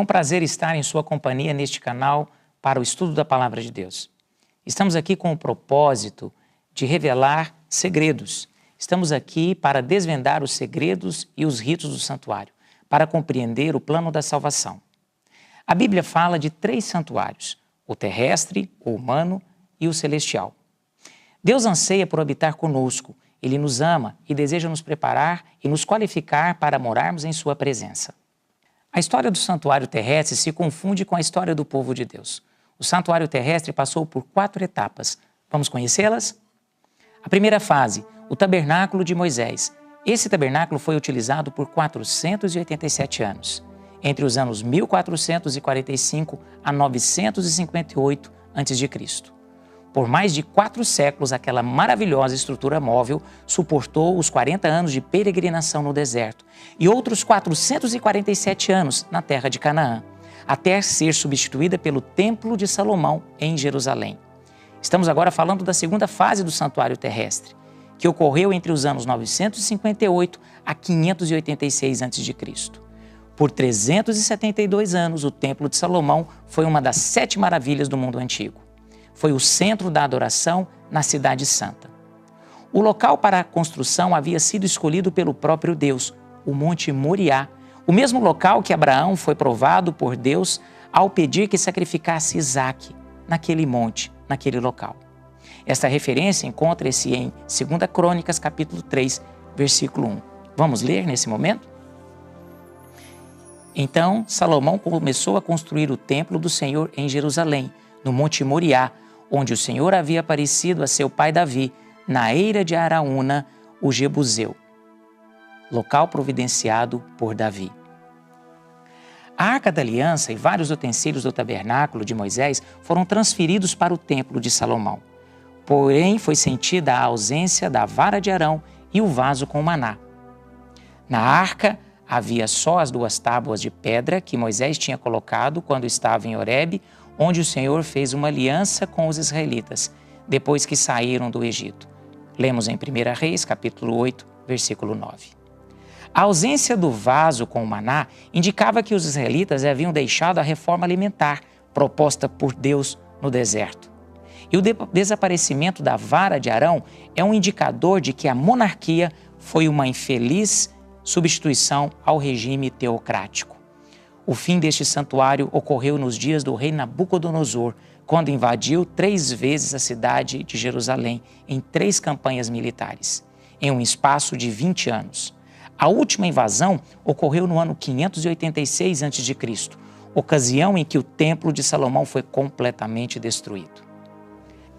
É um prazer estar em sua companhia neste canal para o estudo da Palavra de Deus. Estamos aqui com o propósito de revelar segredos. Estamos aqui para desvendar os segredos e os ritos do santuário, para compreender o plano da salvação. A Bíblia fala de 3 santuários: o terrestre, o humano e o celestial. Deus anseia por habitar conosco. Ele nos ama e deseja nos preparar e nos qualificar para morarmos em sua presença. A história do santuário terrestre se confunde com a história do povo de Deus. O santuário terrestre passou por 4 etapas. Vamos conhecê-las? A primeira fase, o tabernáculo de Moisés. Esse tabernáculo foi utilizado por 487 anos, entre os anos 1445 a 958 a.C. Por mais de 4 séculos, aquela maravilhosa estrutura móvel suportou os 40 anos de peregrinação no deserto e outros 447 anos na terra de Canaã, até ser substituída pelo Templo de Salomão em Jerusalém. Estamos agora falando da segunda fase do santuário terrestre, que ocorreu entre os anos 958 a 586 a.C. Por 372 anos, o Templo de Salomão foi uma das 7 maravilhas do mundo antigo. Foi o centro da adoração na Cidade Santa. O local para a construção havia sido escolhido pelo próprio Deus, o Monte Moriá, o mesmo local que Abraão foi provado por Deus ao pedir que sacrificasse Isaque naquele monte, naquele local. Esta referência encontra-se em 2 Crônicas, capítulo 3, versículo 1. Vamos ler nesse momento? Então, Salomão começou a construir o templo do Senhor em Jerusalém, no Monte Moriá, onde o Senhor havia aparecido a seu pai Davi, na eira de Araúna, o Jebuseu, local providenciado por Davi. A Arca da Aliança e vários utensílios do tabernáculo de Moisés foram transferidos para o templo de Salomão. Porém, foi sentida a ausência da vara de Arão e o vaso com maná. Na arca havia só as 2 tábuas de pedra que Moisés tinha colocado quando estava em Horebe, onde o Senhor fez uma aliança com os israelitas, depois que saíram do Egito. Lemos em 1 Reis, capítulo 8, versículo 9. A ausência do vaso com o maná indicava que os israelitas haviam deixado a reforma alimentar proposta por Deus no deserto. E o desaparecimento da vara de Arão é um indicador de que a monarquia foi uma infeliz substituição ao regime teocrático. O fim deste santuário ocorreu nos dias do rei Nabucodonosor, quando invadiu 3 vezes a cidade de Jerusalém em 3 campanhas militares, em um espaço de 20 anos. A última invasão ocorreu no ano 586 a.C., ocasião em que o Templo de Salomão foi completamente destruído.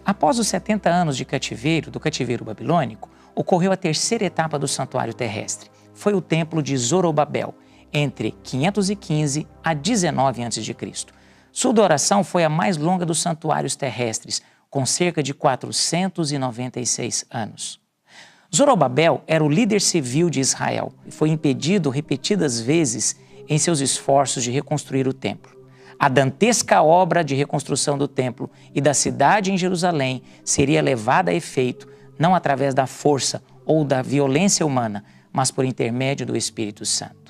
Após os 70 anos de cativeiro, do cativeiro babilônico, ocorreu a 3ª etapa do santuário terrestre. Foi o Templo de Zorobabel, entre 515 a 19 a.C. Sua duração foi a mais longa dos santuários terrestres, com cerca de 496 anos. Zorobabel era o líder civil de Israel e foi impedido repetidas vezes em seus esforços de reconstruir o templo. A dantesca obra de reconstrução do templo e da cidade em Jerusalém seria levada a efeito não através da força ou da violência humana, mas por intermédio do Espírito Santo.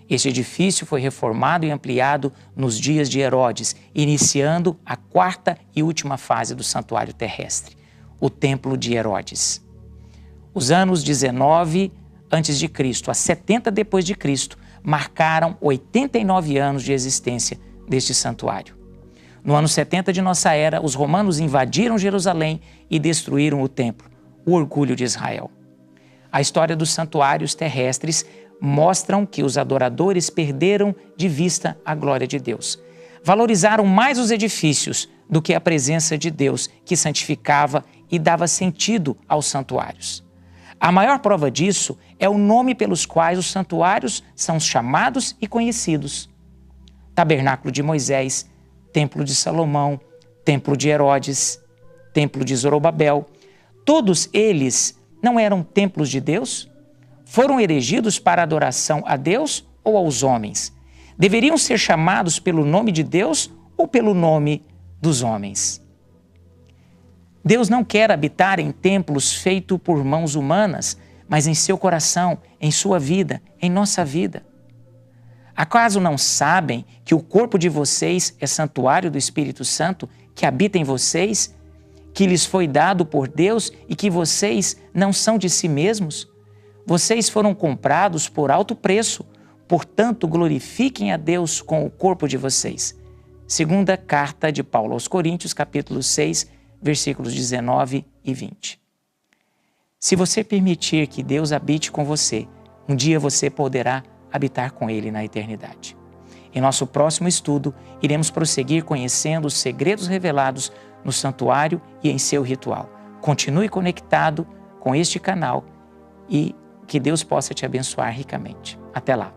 Este edifício foi reformado e ampliado nos dias de Herodes, iniciando a 4ª e última fase do santuário terrestre, o Templo de Herodes. Os anos 19 a.C. a 70 depois de Cristo marcaram 89 anos de existência deste santuário. No ano 70 de nossa era, os romanos invadiram Jerusalém e destruíram o templo, o orgulho de Israel. A história dos santuários terrestres mostram que os adoradores perderam de vista a glória de Deus. Valorizaram mais os edifícios do que a presença de Deus, que santificava e dava sentido aos santuários. A maior prova disso é o nome pelos quais os santuários são chamados e conhecidos: Tabernáculo de Moisés, Templo de Salomão, Templo de Herodes, Templo de Zorobabel. Todos eles não eram templos de Deus? Foram erigidos para adoração a Deus ou aos homens? Deveriam ser chamados pelo nome de Deus ou pelo nome dos homens? Deus não quer habitar em templos feitos por mãos humanas, mas em seu coração, em sua vida, em nossa vida. Acaso não sabem que o corpo de vocês é santuário do Espírito Santo que habita em vocês, que lhes foi dado por Deus e que vocês não são de si mesmos? Vocês foram comprados por alto preço, portanto glorifiquem a Deus com o corpo de vocês. Segunda carta de Paulo aos Coríntios, capítulo 6, versículos 19 e 20. Se você permitir que Deus habite com você, um dia você poderá habitar com Ele na eternidade. Em nosso próximo estudo, iremos prosseguir conhecendo os segredos revelados no santuário e em seu ritual. Continue conectado com este canal e que Deus possa te abençoar ricamente. Até lá!